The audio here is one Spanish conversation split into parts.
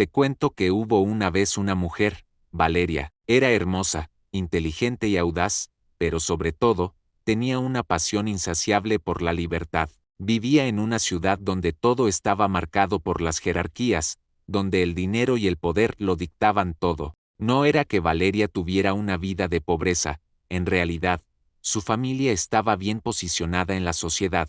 Te cuento que hubo una vez una mujer, Valeria, era hermosa, inteligente y audaz, pero sobre todo, tenía una pasión insaciable por la libertad. Vivía en una ciudad donde todo estaba marcado por las jerarquías, donde el dinero y el poder lo dictaban todo. No era que Valeria tuviera una vida de pobreza, en realidad, su familia estaba bien posicionada en la sociedad,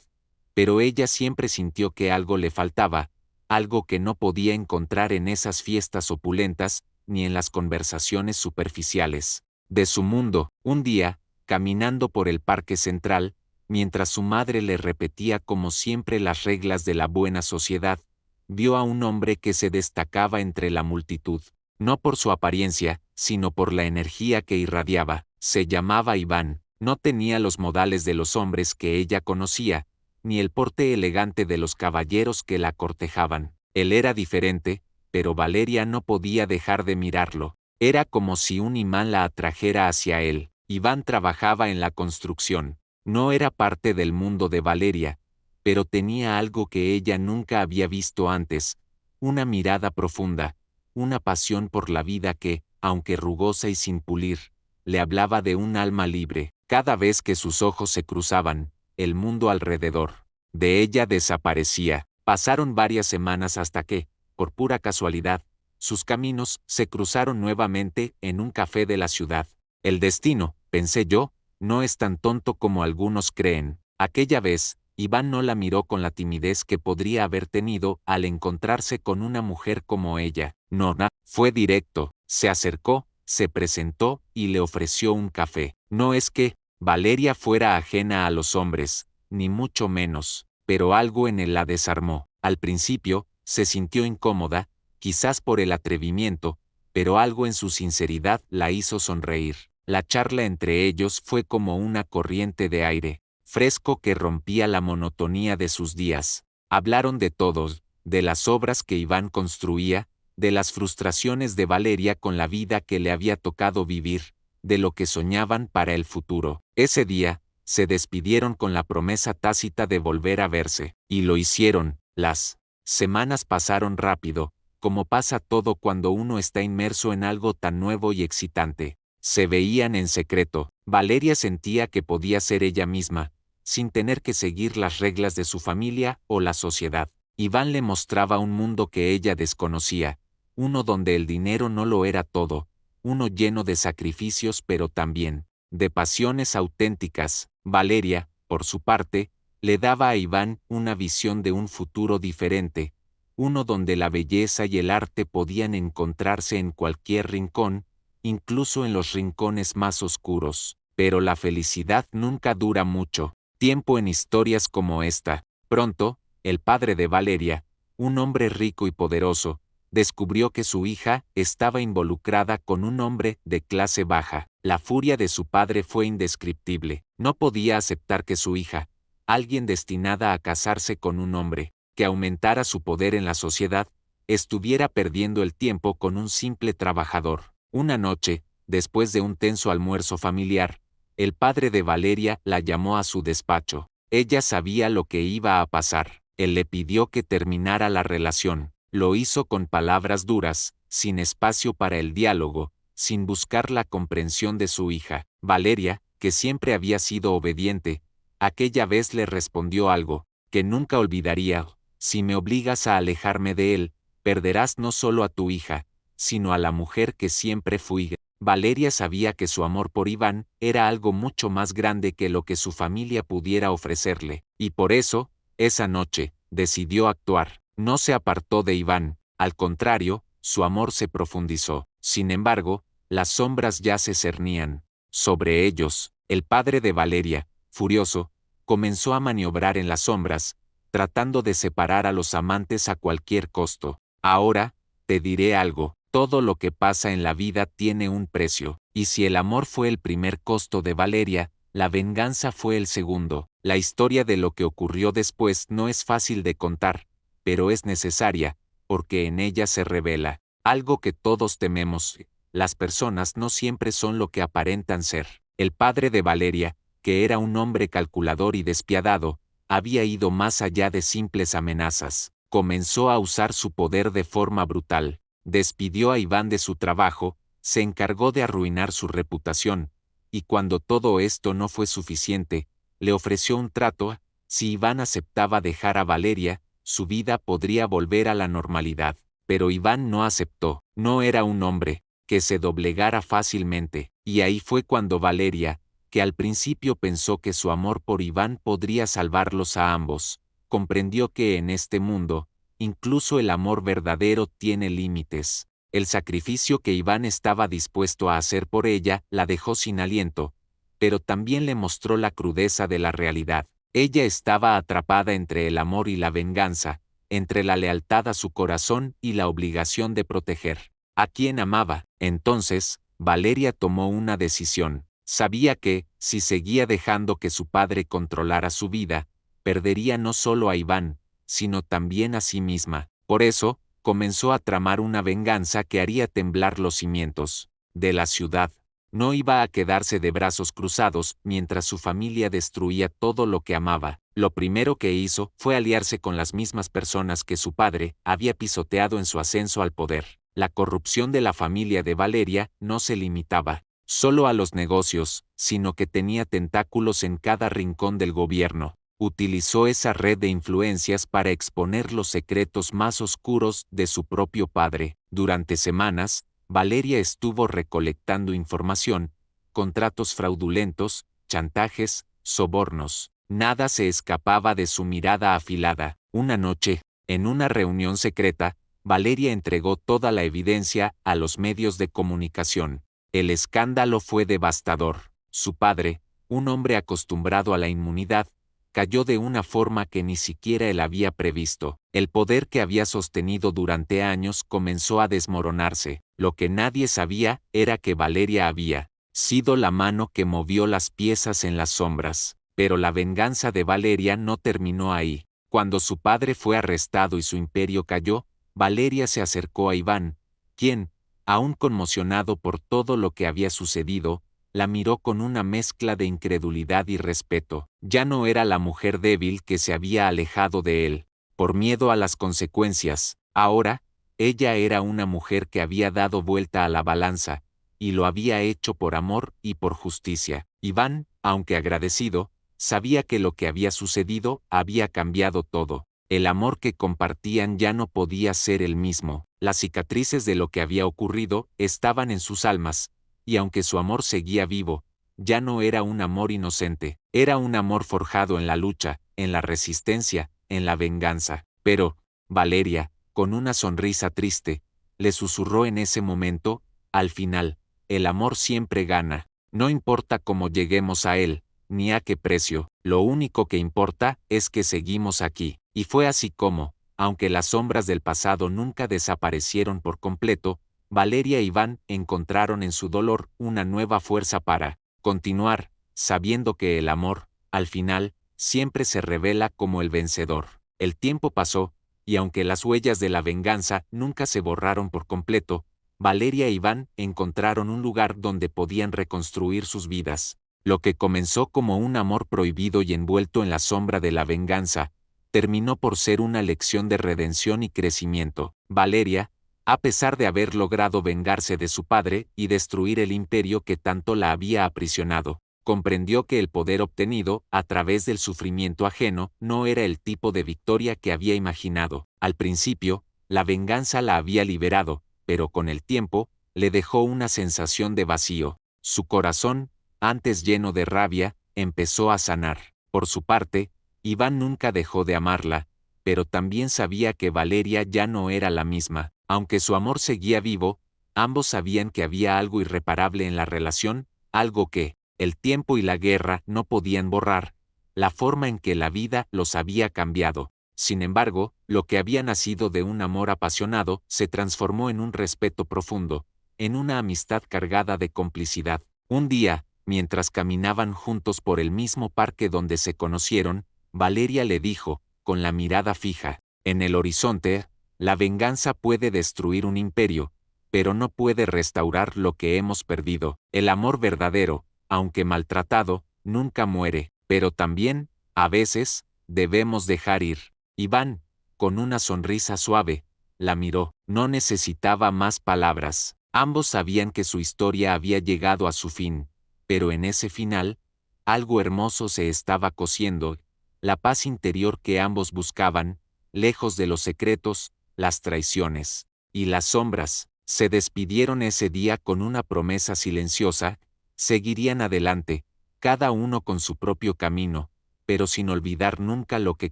pero ella siempre sintió que algo le faltaba, algo que no podía encontrar en esas fiestas opulentas, ni en las conversaciones superficiales de su mundo. Un día, caminando por el parque central, mientras su madre le repetía como siempre las reglas de la buena sociedad, vio a un hombre que se destacaba entre la multitud, no por su apariencia, sino por la energía que irradiaba. Se llamaba Iván, no tenía los modales de los hombres que ella conocía, ni el porte elegante de los caballeros que la cortejaban. Él era diferente, pero Valeria no podía dejar de mirarlo. Era como si un imán la atrajera hacia él. Iván trabajaba en la construcción. No era parte del mundo de Valeria, pero tenía algo que ella nunca había visto antes, una mirada profunda, una pasión por la vida que, aunque rugosa y sin pulir, le hablaba de un alma libre. Cada vez que sus ojos se cruzaban, el mundo alrededor de ella desaparecía. Pasaron varias semanas hasta que, por pura casualidad, sus caminos se cruzaron nuevamente en un café de la ciudad. El destino, pensé yo, no es tan tonto como algunos creen. Aquella vez, Iván no la miró con la timidez que podría haber tenido al encontrarse con una mujer como ella. No, fue directo, se acercó, se presentó y le ofreció un café. No es que Valeria fuera ajena a los hombres, ni mucho menos, pero algo en él la desarmó. Al principio, se sintió incómoda, quizás por el atrevimiento, pero algo en su sinceridad la hizo sonreír. La charla entre ellos fue como una corriente de aire fresco que rompía la monotonía de sus días. Hablaron de todos, de las obras que Iván construía, de las frustraciones de Valeria con la vida que le había tocado vivir, de lo que soñaban para el futuro. Ese día, se despidieron con la promesa tácita de volver a verse, y lo hicieron. Las semanas pasaron rápido, como pasa todo cuando uno está inmerso en algo tan nuevo y excitante. Se veían en secreto. Valeria sentía que podía ser ella misma, sin tener que seguir las reglas de su familia o la sociedad. Iván le mostraba un mundo que ella desconocía, uno donde el dinero no lo era todo, uno lleno de sacrificios pero también de pasiones auténticas. Valeria, por su parte, le daba a Iván una visión de un futuro diferente, uno donde la belleza y el arte podían encontrarse en cualquier rincón, incluso en los rincones más oscuros. Pero la felicidad nunca dura mucho tiempo en historias como esta. Pronto, el padre de Valeria, un hombre rico y poderoso, descubrió que su hija estaba involucrada con un hombre de clase baja. La furia de su padre fue indescriptible. No podía aceptar que su hija, alguien destinada a casarse con un hombre, que aumentara su poder en la sociedad, estuviera perdiendo el tiempo con un simple trabajador. Una noche, después de un tenso almuerzo familiar, el padre de Valeria la llamó a su despacho. Ella sabía lo que iba a pasar. Él le pidió que terminara la relación. Lo hizo con palabras duras, sin espacio para el diálogo, sin buscar la comprensión de su hija. Valeria, que siempre había sido obediente, aquella vez le respondió algo que nunca olvidaría. Si me obligas a alejarme de él, perderás no solo a tu hija, sino a la mujer que siempre fui. Valeria sabía que su amor por Iván era algo mucho más grande que lo que su familia pudiera ofrecerle, y por eso, esa noche, decidió actuar. No se apartó de Iván, al contrario, su amor se profundizó. Sin embargo, las sombras ya se cernían sobre ellos. El padre de Valeria, furioso, comenzó a maniobrar en las sombras, tratando de separar a los amantes a cualquier costo. Ahora, te diré algo. Todo lo que pasa en la vida tiene un precio, y si el amor fue el primer costo de Valeria, la venganza fue el segundo. La historia de lo que ocurrió después no es fácil de contar, pero es necesaria, porque en ella se revela algo que todos tememos. Las personas no siempre son lo que aparentan ser. El padre de Valeria, que era un hombre calculador y despiadado, había ido más allá de simples amenazas. Comenzó a usar su poder de forma brutal. despidió a Iván de su trabajo, se encargó de arruinar su reputación, y cuando todo esto no fue suficiente, le ofreció un trato: si Iván aceptaba dejar a Valeria, su vida podría volver a la normalidad. Pero Iván no aceptó. No era un hombre que se doblegara fácilmente, y ahí fue cuando Valeria, que al principio pensó que su amor por Iván podría salvarlos a ambos, comprendió que en este mundo, incluso el amor verdadero tiene límites. El sacrificio que Iván estaba dispuesto a hacer por ella la dejó sin aliento, pero también le mostró la crudeza de la realidad. Ella estaba atrapada entre el amor y la venganza, entre la lealtad a su corazón y la obligación de proteger a quien amaba. Entonces, Valeria tomó una decisión. Sabía que, si seguía dejando que su padre controlara su vida, perdería no solo a Iván, sino también a sí misma. Por eso, comenzó a tramar una venganza que haría temblar los cimientos de la ciudad. No iba a quedarse de brazos cruzados mientras su familia destruía todo lo que amaba. Lo primero que hizo fue aliarse con las mismas personas que su padre había pisoteado en su ascenso al poder. La corrupción de la familia de Valeria no se limitaba solo a los negocios, sino que tenía tentáculos en cada rincón del gobierno. Utilizó esa red de influencias para exponer los secretos más oscuros de su propio padre. Durante semanas, Valeria estuvo recolectando información, contratos fraudulentos, chantajes, sobornos. Nada se escapaba de su mirada afilada. Una noche, en una reunión secreta, Valeria entregó toda la evidencia a los medios de comunicación. El escándalo fue devastador. Su padre, un hombre acostumbrado a la inmunidad, cayó de una forma que ni siquiera él había previsto. El poder que había sostenido durante años comenzó a desmoronarse. Lo que nadie sabía era que Valeria había sido la mano que movió las piezas en las sombras. Pero la venganza de Valeria no terminó ahí. Cuando su padre fue arrestado y su imperio cayó, Valeria se acercó a Iván, quien, aún conmocionado por todo lo que había sucedido, la miró con una mezcla de incredulidad y respeto. Ya no era la mujer débil que se había alejado de él, por miedo a las consecuencias. Ahora, ella era una mujer que había dado vuelta a la balanza, y lo había hecho por amor y por justicia. Iván, aunque agradecido, sabía que lo que había sucedido había cambiado todo. El amor que compartían ya no podía ser el mismo. Las cicatrices de lo que había ocurrido estaban en sus almas, y aunque su amor seguía vivo, ya no era un amor inocente, era un amor forjado en la lucha, en la resistencia, en la venganza. Pero, Valeria, con una sonrisa triste, le susurró en ese momento: al final, el amor siempre gana. No importa cómo lleguemos a él, ni a qué precio, lo único que importa es que seguimos aquí. Y fue así como, aunque las sombras del pasado nunca desaparecieron por completo, Valeria e Iván encontraron en su dolor una nueva fuerza para continuar, sabiendo que el amor, al final, siempre se revela como el vencedor. El tiempo pasó, y aunque las huellas de la venganza nunca se borraron por completo, Valeria e Iván encontraron un lugar donde podían reconstruir sus vidas. Lo que comenzó como un amor prohibido y envuelto en la sombra de la venganza, terminó por ser una lección de redención y crecimiento. Valeria, a pesar de haber logrado vengarse de su padre y destruir el imperio que tanto la había aprisionado, comprendió que el poder obtenido a través del sufrimiento ajeno no era el tipo de victoria que había imaginado. Al principio, la venganza la había liberado, pero con el tiempo, le dejó una sensación de vacío. Su corazón, antes lleno de rabia, empezó a sanar. Por su parte, Iván nunca dejó de amarla, pero también sabía que Valeria ya no era la misma. Aunque su amor seguía vivo, ambos sabían que había algo irreparable en la relación, algo que el tiempo y la guerra no podían borrar, la forma en que la vida los había cambiado. Sin embargo, lo que había nacido de un amor apasionado se transformó en un respeto profundo, en una amistad cargada de complicidad. Un día, mientras caminaban juntos por el mismo parque donde se conocieron, Valeria le dijo, con la mirada fija: en el horizonte, la venganza puede destruir un imperio, pero no puede restaurar lo que hemos perdido. El amor verdadero, aunque maltratado, nunca muere, pero también, a veces, debemos dejar ir. Iván, con una sonrisa suave, la miró. No necesitaba más palabras. Ambos sabían que su historia había llegado a su fin, pero en ese final, algo hermoso se estaba cociendo, la paz interior que ambos buscaban, lejos de los secretos, las traiciones y las sombras. Se despidieron ese día con una promesa silenciosa: seguirían adelante, cada uno con su propio camino, pero sin olvidar nunca lo que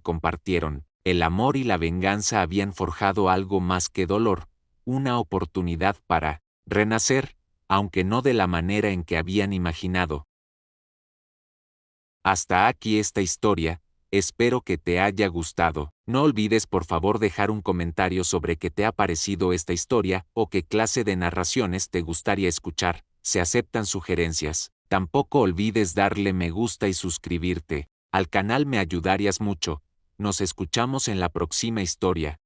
compartieron. El amor y la venganza habían forjado algo más que dolor, una oportunidad para renacer, aunque no de la manera en que habían imaginado. Hasta aquí esta historia, espero que te haya gustado. No olvides por favor dejar un comentario sobre qué te ha parecido esta historia o qué clase de narraciones te gustaría escuchar. Se aceptan sugerencias. Tampoco olvides darle me gusta y suscribirte al canal, me ayudarías mucho. Nos escuchamos en la próxima historia.